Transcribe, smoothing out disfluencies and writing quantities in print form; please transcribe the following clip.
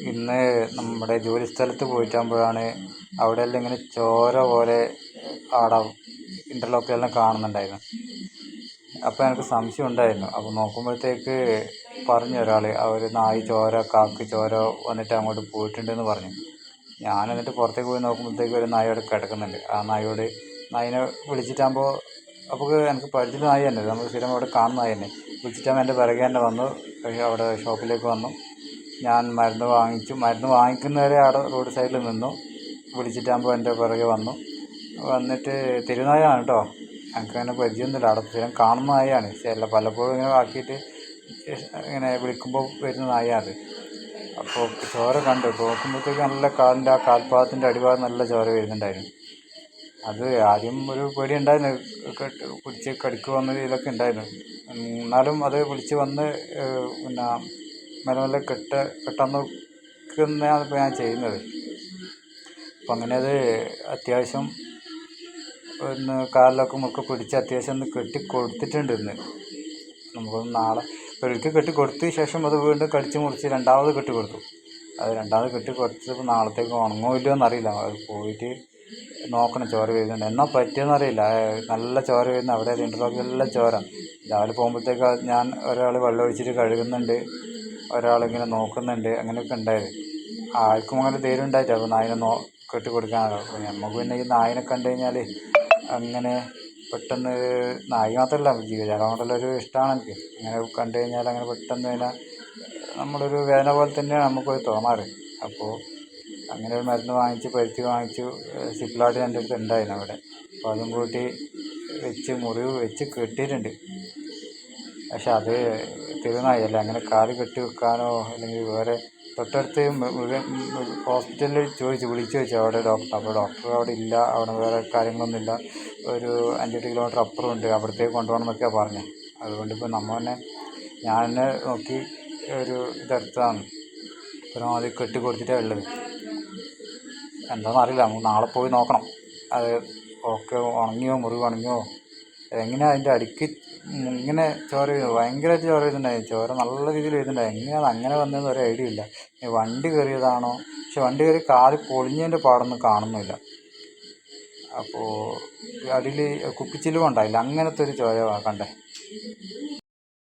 ഇന്ന് നമ്മുടെ ജോലി സ്ഥലത്ത് പോയിട്ടാകുമ്പോഴാണ് അവിടെയെല്ലാം ഇങ്ങനെ ചോര പോലെ ആടെ ഇൻ്റർലോക്കിലെല്ലാം കാണുന്നുണ്ടായിരുന്നു. അപ്പോൾ എനിക്ക് സംശയം ഉണ്ടായിരുന്നു. അപ്പോൾ നോക്കുമ്പോഴത്തേക്ക് പറഞ്ഞു ഒരാൾ, അവർ നായി ചോര കാക്കി ചോര വന്നിട്ട് അങ്ങോട്ട് പോയിട്ടുണ്ടെന്ന് പറഞ്ഞു. ഞാൻ എന്നിട്ട് പുറത്തേക്ക് പോയി നോക്കുമ്പോഴത്തേക്ക് ഒരു നായ അവിടെ കിടക്കുന്നുണ്ട്. ആ നായിനെ വിളിച്ചിട്ടാകുമ്പോൾ അപ്പോൾ എനിക്ക് പരിചിത നായി തന്നെ, നമ്മൾ സ്ഥിരം അവിടെ കാണുന്ന നായി തന്നെ. വിളിച്ചിട്ടാകുമ്പോൾ എൻ്റെ പിറകെ തന്നെ വന്നു, അവിടെ ഷോപ്പിലേക്ക് വന്നു. ഞാൻ മരുന്ന് വാങ്ങിക്കുന്നവരെ അവിടെ റോഡ് സൈഡിൽ നിന്നു. വിളിച്ചിട്ടാകുമ്പോൾ എൻ്റെ പിറകെ വന്നിട്ട് തെരുനായാണ് കേട്ടോ. എനിക്കങ്ങനെ പരിചയമൊന്നുമില്ല, അവിടെ സ്ഥിരം കാണുന്ന നായാണ്. ചില പലപ്പോഴും ഇങ്ങനെ ആക്കിയിട്ട് ഇങ്ങനെ വിളിക്കുമ്പോൾ വരുന്ന നായാണ്. അപ്പോൾ ചോര കണ്ടു നോക്കുമ്പോഴത്തേക്ക് നല്ല കാലിൻ്റെ ആ കാൽപാദത്തിൻ്റെ അടിഭാഗം നല്ല ചോര വരുന്നുണ്ടായിരുന്നു. അത് ആദ്യം ഒരു പേടി ഉണ്ടായിരുന്നു, പിടിച്ച് കടിക്കുമെന്ന ഇതൊക്കെ ഉണ്ടായിരുന്നു. എന്നാലും അത് വിളിച്ച് വന്ന് പിന്നെ മെല്ലെ കെട്ടാൻ നോക്കുന്നതാണ് ഇപ്പോൾ ഞാൻ ചെയ്യുന്നത്. അപ്പം അങ്ങനെ അത് അത്യാവശ്യം ഒന്ന് കാലിലൊക്കെ മുറുക്കെ പിടിച്ച് അത്യാവശ്യം ഒന്ന് കെട്ടി കൊടുത്തിട്ടുണ്ട്. ഇന്ന് നമുക്കൊന്ന് നാളെ ഒരിക്കൽ കെട്ടി കൊടുത്തതിന് ശേഷം അത് വീണ്ടും കടിച്ച് മുറിച്ച് രണ്ടാമത് കെട്ടി കൊടുത്തു. അത് രണ്ടാമത് കെട്ടി കൊടുത്തപ്പോൾ നാളത്തേക്ക് ഉണങ്ങോ ഇല്ലയോ എന്നറിയില്ല. അത് പോയിട്ട് നോക്കണം ചോര വരുന്നുണ്ട്. എന്നാ പറ്റിയെന്ന് അറിയില്ല. നല്ല ചോര വരുന്ന അവിടെ ഇൻ്റർലോക്കിലെല്ലാം ചോര. രാവിലെ പോകുമ്പോഴത്തേക്ക് ഞാൻ ഒരാൾ വെള്ളം ഒഴിച്ചിട്ട് കഴുകുന്നുണ്ട്, ഒരാളിങ്ങനെ നോക്കുന്നുണ്ട്. അങ്ങനെയൊക്കെ ഉണ്ടായത്. ആർക്കും അങ്ങനെ ധൈര്യം ഉണ്ടായിട്ട് അപ്പോൾ നായിനെ കെട്ടി കൊടുക്കാനല്ലോ. നമുക്ക് പിന്നെ ഈ നായിനെ കണ്ടു കഴിഞ്ഞാൽ അങ്ങനെ പെട്ടെന്ന് നായി മാത്രമല്ല ജീവജാലം കൊണ്ടുള്ള ഒരു ഇഷ്ടമാണ് എനിക്ക്. അങ്ങനെ കണ്ടു കഴിഞ്ഞാൽ അങ്ങനെ പെട്ടെന്ന് അതിനെ നമ്മളൊരു വേദന പോലെ തന്നെയാണ് നമുക്കത് തോന്നാറ്. അപ്പോൾ അങ്ങനെ ഒരു മരുന്ന് പരുത്തി വാങ്ങിച്ചു. സിപ്ലാഡ് എൻ്റെ അടുത്ത് ഉണ്ടായിരുന്നു അവിടെ. അപ്പോൾ അതും കൂട്ടി മുറിവ് വെച്ച് കെട്ടിയിട്ടുണ്ട്. പക്ഷെ അത് തെരുനായല്ല, അങ്ങനെ കാല് കെട്ടി വെക്കാനോ അല്ലെങ്കിൽ വേറെ തൊട്ടടുത്ത് ഹോസ്പിറ്റലിൽ വിളിച്ചു ചോദിച്ചു അവിടെ ഡോക്ടർ. അപ്പോൾ ഡോക്ടർ അവിടെ ഇല്ല, അവിടെ വേറെ കാര്യങ്ങളൊന്നുമില്ല, ഒരു 5-8 കിലോമീറ്റർ അപ്പുറമുണ്ട്, അവിടത്തേക്ക് കൊണ്ടുപോകണം എന്നൊക്കെയാണ് പറഞ്ഞത്. അതുകൊണ്ടിപ്പോൾ ഞാൻ തന്നെ നോക്കി ഒരു ഇതെടുത്തതാണ്. പരമാവധി കെട്ടി കൊടുത്തിട്ടാണ് ഉള്ളത്. എന്താണെന്നറിയില്ല, നമുക്ക് നാളെ പോയി നോക്കണം. അത് ഒക്കെ മുറിവ് ഉണങ്ങിയോ എങ്ങനെയാണ് അതിൻ്റെ അടിക്ക് ഇങ്ങനെ ചോര വരുന്നത്. ഭയങ്കരമായിട്ട് ചോര വരുന്നുണ്ടായി, ചോര നല്ല രീതിയിൽ വരുന്നുണ്ടായി. എങ്ങനെയാണ് അങ്ങനെ വന്നതെന്ന് ഒരു ഐഡിയ ഇല്ല. വണ്ടി കയറിയതാണോ? പക്ഷെ വണ്ടി കയറി കാല് പൊളിഞ്ഞതിൻ്റെ പാടൊന്നും കാണുന്നില്ല. അപ്പോൾ അടിയിൽ കുപ്പിച്ചിലുണ്ടായില്ല, അങ്ങനത്തെ ഒരു ചോര കണ്ടേ.